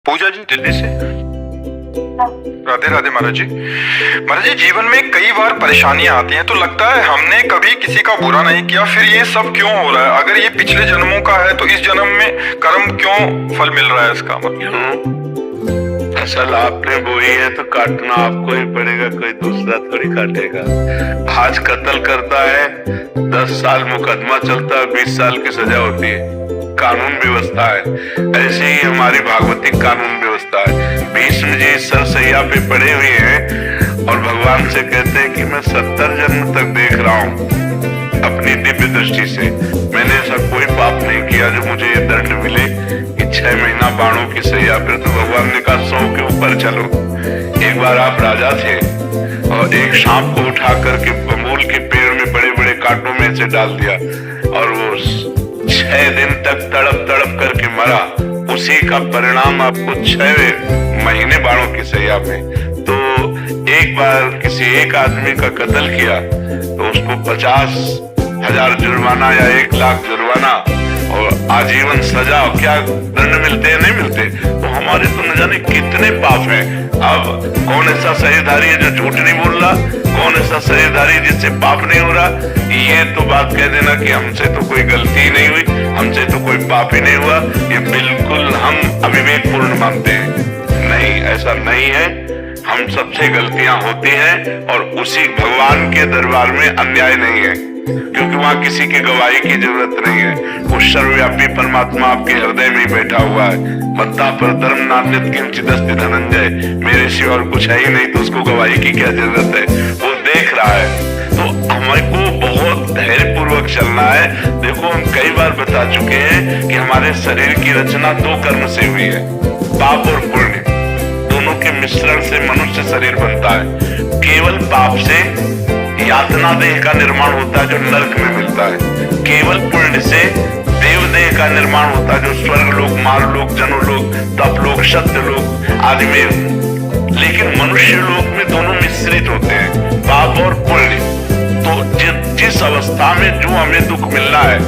पूजा जी दिल्ली से। राधे राधे महाराज जी। महाराज जी, जीवन में कई बार परेशानियां आती हैं तो लगता है हमने कभी किसी का बुरा नहीं किया, फिर ये सब क्यों हो रहा है? अगर ये पिछले जन्मों का है तो इस जन्म में कर्म क्यों फल मिल रहा है इसका मतलब? फसल आपने बोई है तो काटना आपको ही पड़ेगा, कोई दूसरा थोड़ी काटेगा। आज कत्ल करता है 10 साल मुकदमा चलता है, 20 साल की सजा होती है। कानून व्यवस्था है, ऐसे ही हमारी भागवतिक कानून व्यवस्था है। भीष्म जी सरसैया पे पड़े हुए हैं और भगवान से कहते हैं कि मैं 70 जन्म तक देख रहा हूँ अपनी दिव्य दृष्टि से, मैंने ऐसा कोई पाप नहीं किया जो मुझे ये दंड मिले कि 6 महीना बाणों की सैया पे। तो भगवान ने कहा 100 के ऊपर चलो। एक बार आप राजा थे और एक सांप को उठा करके बबूल के पेड़ में बड़े बड़े कांटों में से डाल दिया और वो 6 दिन तक तड़प तड़प करके मरा। उसी का परिणाम आपको 6 महीने बाणों की सैया में। तो एक बार किसी एक आदमी का कत्ल किया तो उसको 50,000 जुर्माना या 1 लाख जुर्माना और आजीवन सजा। क्या दंड मिलते हैं? नहीं मिलते। तो हमारे तो न जाने कितने पाप हैं। अब कौन ऐसा शरीरधारी है जो झूठ नहीं बोल रहा? कौन ऐसा शरीरधारी जिससे पाप नहीं हो रहा? ये तो बात कह देना कि हमसे तो कोई गलती नहीं हुई, हमसे तो कोई पाप ही नहीं हुआ, ये बिल्कुल हम अविवेकपूर्ण मानते हैं। नहीं, ऐसा नहीं है। हम सबसे गलतियां होती हैं और उसी भगवान के दरबार में अन्याय नहीं है, क्योंकि वहां किसी की गवाही की जरूरत नहीं है। वो सर्वव्यापी परमात्मा आपके हृदय में बैठा हुआ है। मत्ता पर धर्म नान्यत किंचिदस्ति धनंजय, मेरे सिवा और कुछ है ही नहीं, तो उसको गवाही की क्या जरूरत है? वो देख रहा है। तो हमको बहुत धैर्य पूर्वक चलना है। देखो, हम कई बार बता चुके हैं कि हमारे शरीर की रचना 2 कर्म से हुई है, पाप और पुण्य। दोनों के मिश्रण से मनुष्य शरीर बनता है। केवल पाप से यातना देह का निर्माण होता है जो नरक में मिलता है। केवल पुण्य से देव देह का निर्माण होता है जो स्वर्ग लोक, मारलोक, जनोलोक, तपलोक, सत्यलोक आदि में। लेकिन मनुष्य लोक में दोनों मिश्रित होते हैं, पाप और पुण्य। तो जिस अवस्था में जो हमें दुख मिलना है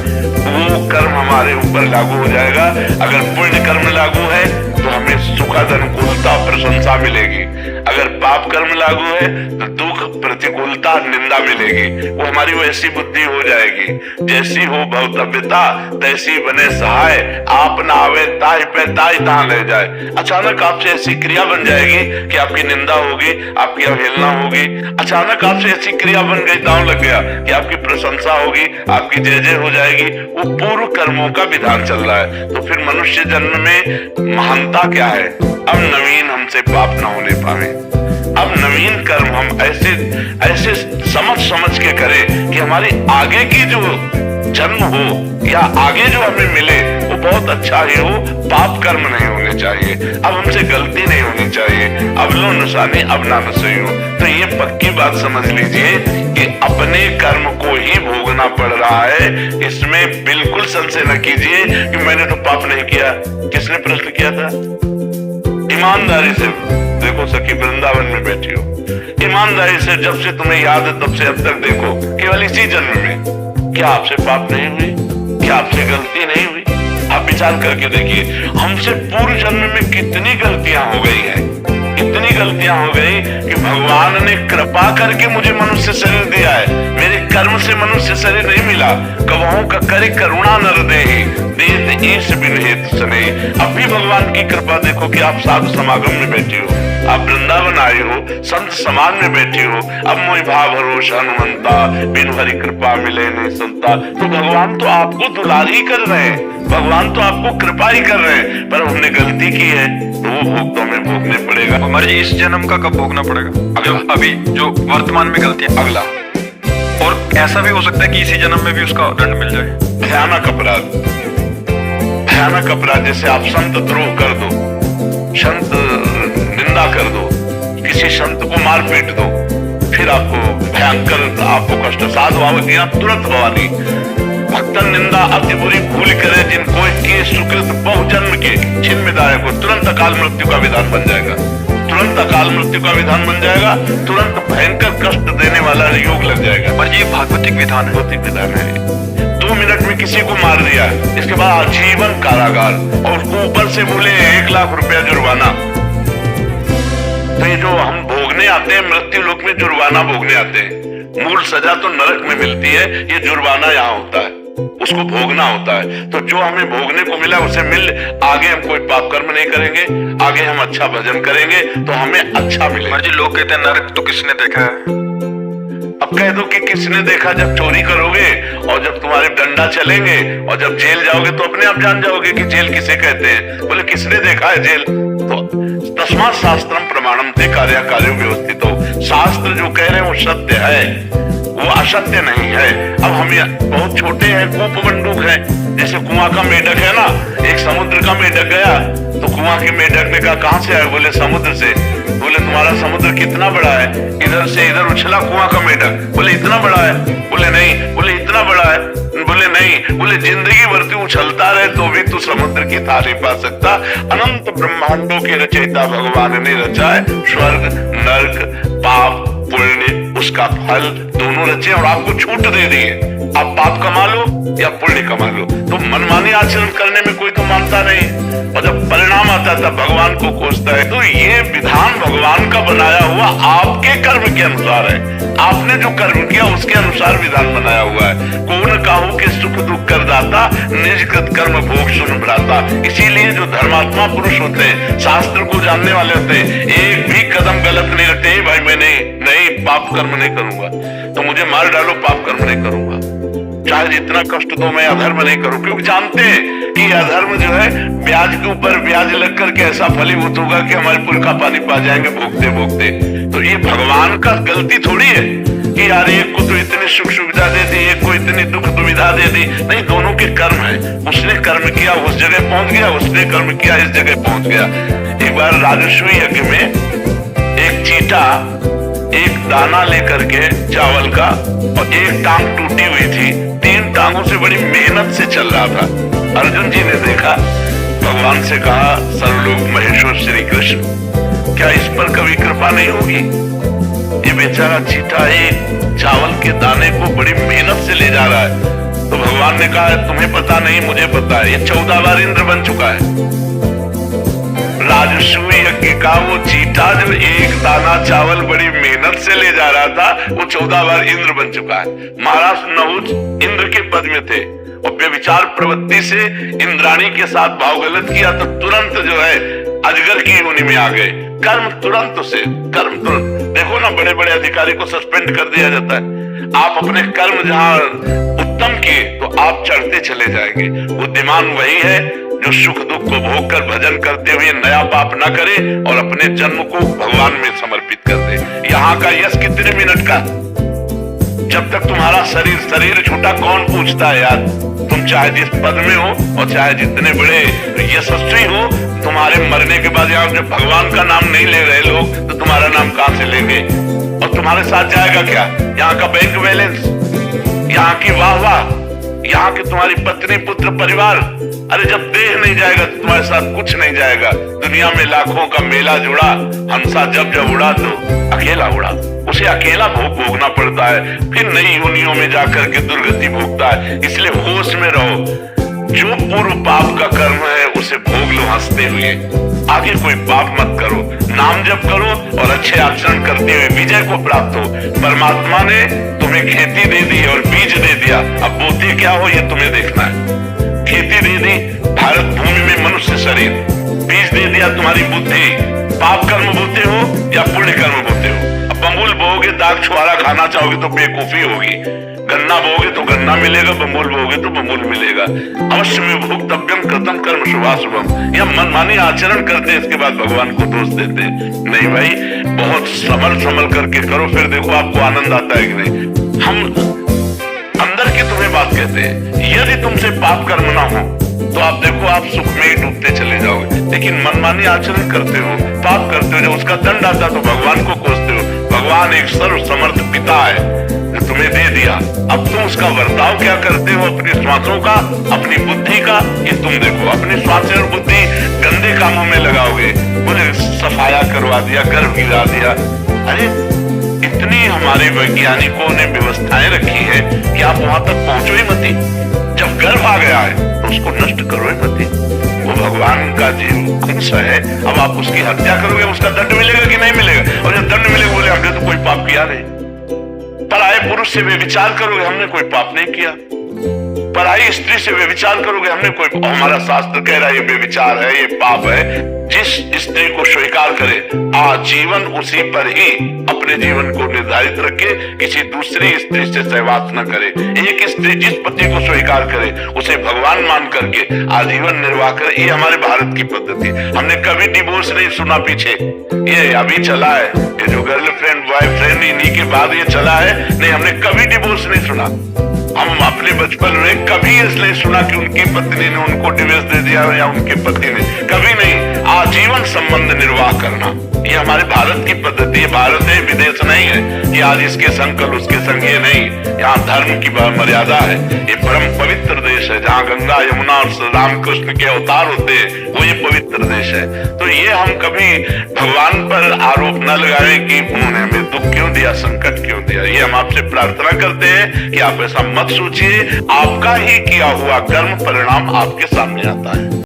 वो कर्म हमारे ऊपर लागू हो जाएगा। अगर पुण्य कर्म लागू है तो हमें सुखद अनुकूलता प्रशंसा मिलेगी। अगर पाप कर्म लागू है तो दुख प्रतिकूलता निंदा मिलेगी। वो हमारी वैसी बुद्धि हो जाएगी, जैसी हो भवतव्यता तैसी बने सहाय, आप ना आवे ताई पे ताई तहां ले जाए। अचानक आपसे ऐसी क्रिया बन जाएगी कि आपकी निंदा होगी, आपकी अवहेलना होगी। अचानक आपसे ऐसी क्रिया बन गई, दांव लग गया कि आपकी प्रशंसा होगी, आपकी जय जय हो जाएगी। वो पूर्व कर्मों का विधान चल रहा है। तो फिर मनुष्य जन्म में महानता क्या है? अब नवीन हमसे पाप न होने पावे। अब नवीन कर्म हम ऐसे ऐसे समझ के करें कि हमारी आगे की जो जन्म हो या आगे जो हमें मिले वो बहुत अच्छा ही हो। पाप कर्म नहीं होने चाहिए। अब हमसे गलती नहीं होनी चाहिए। अब लो नसानी अब ना नसई हो। तो ये पक्की बात समझ लीजिए कि अपने कर्म को ही भोगना पड़ रहा है। इसमें बिल्कुल संशय न कीजिए कि मैंने तो पाप नहीं किया। किसने प्रश्न किया था? ईमानदारी से देखो, सखी वृंदावन में बैठी हो, ईमानदारी से जब से तुम्हें याद है तब से अब तक देखो, केवल इसी जन्म में क्या आपसे पाप नहीं हुई? क्या आपसे गलती नहीं हुई? आप विचार करके देखिए, हमसे पूर्व जन्म में कितनी गलतियां हो गई हैं। इतनी गलतियां हो गई कि भगवान ने कृपा करके मुझे मनुष्य शरीर दिया है। मेरे कर्म से मनुष्य शरीर नहीं मिला। कवहू का करे करुणा नर देहि, देत ईश बिन हेत सने। अब भी भगवान की कृपा देखो कि आप साधु समागम में बैठी हो, आप वृंदावन आए हो, संत समाज में बैठी हो। अब मोहि भाव भरोसा हनुमंता, बिन हरि कृपा मिले नहीं संता। तो भगवान तो आपको दुलार ही कर रहे हैं, भगवान तो आपको कृपा ही कर रहे हैं। पर हमने गलती की है तो वो भोग तो हमें भोगने पड़ेगा। हमारे इस जन्म का कब भोगना पड़ेगा? अगला, अभी जो वर्तमान में गलती है अगला। और ऐसा भी हो सकता है कि इसी जन्म में भी उसका दंड मिल जाए। भयानक अपराध, भयानक अपराध, जैसे आप संत द्रोह कर दो, संत निंदा कर दो, किसी संत को मार पीट दो, फिर आपको भयंकर आपको कष्ट। साधु आवतियां तुरंत भवानी। भक्तन निंदा अति बुरी भूल करे, जिनको के सुकृत बहुजन्म के छिन्नदायक को तुरंत अकाल मृत्यु का विधान बन जाएगा। तुरंत अकाल मृत्यु का विधान बन जाएगा। तुरंत भयंकर कष्ट देने वाला योग लग जाएगा। पर ये भागवतिक विधान है। भौतिक विधान है। 2 मिनट में किसी को मार दिया, इसके बाद आजीवन कारागार और उसको ऊपर से बोले 1 लाख रुपया जुर्माना। तो ये जो हम भोगने आते हैं मृत्यु लोक में, जुर्माना भोगने आते हैं। मूल सजा तो नरक में मिलती है, ये जुर्माना यहाँ होता है, उसको भोगना होता है। तो जो हमें भोगने को मिला उसे मिल, आगे हम कोई पाप कर्म नहीं करेंगे, आगे हम अच्छा भजन करेंगे तो हमें अच्छा मिलेगा। जी लोग कहते हैं नरक तो किसने देखा है? अब कह दो कि किसने देखा, जब चोरी करोगे और जब तुम्हारे डंडा चलेंगे और जब जेल जाओगे तो अपने आप जान जाओगे कि जेल किसे कहते हैं। बोले किसने देखा है जेल? तो तस्मात् शास्त्रम प्रमाणम ते कार्य कार्यो व्यवस्थितो। शास्त्र जो कह रहे हैं वो सत्य है, वो असत्य नहीं है। अब हम बहुत छोटे हैं, कूप बंदूक है, जैसे कुआं का मेढक है ना, एक समुद्र का मेढक गया तो कुआं के मेढक ने कहा कहां से आए? बोले समुद्र से। बोले तुम्हारा समुद्र कितना बड़ा है? इधर से इधर उछला कुआं का मेढक। बोले इतना बड़ा है? बोले नहीं। बोले इतना बड़ा है? बोले नहीं। बोले जिंदगी भर तू उछलता रहे तो भी तू समुद्र की थाह नहीं पा सकता। अनंत ब्रह्मांडों के रचयिता भगवान ने रचा है, स्वर्ग नर्क पाप पुण्य उसका फल दोनों रचे और आपको छूट दे दी है। आप पाप कमा लो या पुण्य कमा लो। तो मनमानी आचरण करने में कोई तो मानता नहीं, और जब परिणाम आता है तब भगवान को कोसता है। तो ये विधान भगवान का बनाया हुआ आपके कर्म के अनुसार है। आपने जो कर्म किया उसके अनुसार विधान बनाया हुआ है। कौन काहू के सुख दुख कर दाता, निज कृत कर्म भोग सुन भ्राता। इसीलिए जो धर्मात्मा पुरुष होते हैं, शास्त्र को जानने वाले होते हैं, एक भी कदम गलत नहीं रखते। भाई मैं नहीं पाप कर्म नहीं करूंगा, तो मुझे मार डालो, पाप कर्म नहीं करूंगा, चाहे जितना कष्ट दो, मैं अधर्म नहीं करूं। क्योंकि जानते हैं कि अधर्म जो है ब्याज के ऊपर ब्याज लग करके ऐसा फलीभूत होगा कि हमारे पुल का पानी पा जाएंगे भोगते भोगते। तो ये भगवान का गलती थोड़ी है कि यार एक को तो इतनी सुख सुविधा दे दी, एक को इतनी दुख दुविधा दे दी। नहीं, दोनों के कर्म है। उसने कर्म किया उस जगह पहुंच गया, उसने कर्म किया इस जगह पहुंच गया। एक बार राजस्व यज्ञ में एक चीटा एक दाना लेकर के चावल का, और एक टांग टूटी हुई थी, 3 टांगों से बड़ी मेहनत से चल रहा था। अर्जुन जी ने देखा, भगवान से कहा सर्वलोक महेश्वर श्री कृष्ण, क्या इस पर कभी कृपा नहीं होगी? ये बेचारा चीटा एक चावल के दाने को बड़ी मेहनत से ले जा रहा है। तो भगवान ने कहा तुम्हें पता नहीं, मुझे पता है, ये 14 बार इंद्र बन चुका है। राजस्व यज्ञ का वो चीटा जो एक दाना चावल बड़ी मेहनत से ले जा रहा था, वो 14 बार इंद्र बन चुका है। महाराज नहुष इंद्र के पद में थे और व्यभिचार प्रवृत्ति से इंद्राणी के साथ भाव गलत किया तो तुरंत जो है अजगर की योनि में आ गए। कर्म तुरंत देखो ना, बड़े बड़े अधिकारी को सस्पेंड कर दिया जाता है। आप अपने कर्म जहां उत्तम किए तो आप चढ़ते चले जाएंगे। बुद्धिमान वही है जो सुख दुख को भोग कर भजन करते हुए नया पाप न करे और अपने जन्म को भगवान में समर्पित कर दे। यहाँ का यश कितने मिनट का? जब तक तुम्हारा शरीर छूटा कौन पूछता है यार? तुम चाहे जिस पद में हो और चाहे जितने बड़े यशस्वी हो, तुम्हारे मरने के बाद यहाँ जब भगवान का नाम नहीं ले रहे लोग तो तुम्हारा नाम कहां से लेंगे? और तुम्हारे साथ जाएगा क्या? यहाँ का बैंक बैलेंस, यहाँ की वाह, यहाँ की तुम्हारी पत्नी पुत्र परिवार। अरे जब देह नहीं जाएगा तो तुम्हारे साथ कुछ नहीं जाएगा। दुनिया में लाखों का मेला जुड़ा, हंसा जब उड़ा तो अकेला उड़ा। उसे अकेला भोगना पड़ता है, फिर नई योनियों में जाकर के दुर्गति भोगता है। इसलिए होश में रहो, जो पूर्व पाप का कर्म है उसे भोग लो हंसते हुए। आगे कोई पाप मत करो, नाम जप करो और अच्छे आचरण करते हुए विजय को प्राप्त हो। परमात्मा ने तुम्हें खेती दे दी और बीज दे दिया, अब बोते क्या हो ये तुम्हें देखना है। खेती दे दी, भारत भूमि में मनुष्य शरीर, बीज दे दिया तुम्हारी बुद्धि। पाप कर्म बोते हो या पुण्य कर्म बोते हो? अब बम्बुल बोओगे, दाग छुआरा खाना चाहोगे तो बेवकूफी होगी। गन्ना बोओगे तो गन्ना मिलेगा, बम्बुल बोओगे तो बम्बुल मिलेगा। अवश्य में भोक्तव्यम कृतं कर्म शुभाशुभम। यह मनमानी आचरण करते हैं, इसके बाद भगवान को दोष देते हैं। नहीं भाई, बहुत संभल करके करो, फिर देखो आपको आनंद आता है कि नहीं। हम अंदर की तुम्हें बात कहते हैं, यदि तुमसे पाप कर्म ना हो तो आप देखो आप सुख में ही डूबते चले जाओगे। लेकिन मनमानी आचरण करते हो, पाप करते हो, जब उसका दंड आता तो भगवान को कोसते हो। भगवान एक सर्व समर्थ पिता है जो तुम्हें दे दिया, अब तुम उसका बर्ताव क्या करते हो अपनी श्वासों का, अपनी बुद्धि का, ये तुम देखो। अपनी श्वासें और बुद्धि गंदे कामों में लगाओगे, बोले सफाया करवा दिया, गर्भ गिरा दिया। अरे इतनी हमारे वैज्ञानिकों ने व्यवस्थाएं रखी है कि आप वहां तक पहुंचो ही मत ही। जब गर्भ आ गया है तो उसको नष्ट करो ही मत ही। वो भगवान का जीव अंश है, अब आप उसकी हत्या करोगे उसका दंड मिलेगा कि नहीं मिलेगा? और जब दंड मिलेगा बोले हमने तो कोई पाप किया नहीं। पराये पुरुष से व्यभिचार करोगे, हमने कोई पाप नहीं किया। पराई स्त्री से व्यभिचार करोगे, हमने कोई, हमारा शास्त्र कह रहा है ये व्यभिचार है, ये पाप है। जिस स्त्री को स्वीकार करे आजीवन उसी पर ही अपने जीवन को निर्धारित रखे, किसी दूसरी स्त्री से सहवास न करे। एक स्त्री जिस पति को स्वीकार करे उसे भगवान मान करके आजीवन निर्वाह करे। ये हमारे भारत की पद्धति। हमने कभी डिवोर्स नहीं सुना पीछे, ये अभी चला है, ये जो गर्लफ्रेंड बॉयफ्रेंड इन्हीं के बाद ये चला है। नहीं, हमने कभी डिवोर्स नहीं सुना। हम अपने बचपन में कभी इसलिए सुना कि उनकी पत्नी ने उनको डिवोर्स दे दिया या उनके पति ने, कभी नहीं। आजीवन संबंध निर्वाह करना ये हमारे भारत की पद्धति है। भारत है, विदेश नहीं है कि आज इसके संग कल उसके संग, ये नहीं। यहाँ धर्म की मर्यादा है। ये परम पवित्र देश है जहाँ गंगा यमुना और रामकृष्ण के अवतार होते हैं, वो ये पवित्र देश है। तो ये हम कभी भगवान पर आरोप न लगाएं कि उन्होंने हमें दुख क्यों दिया, संकट क्यों दिया। ये हम आपसे प्रार्थना करते हैं कि आप ऐसा मत सोचिए। आपका ही किया हुआ कर्म परिणाम आपके सामने आता है।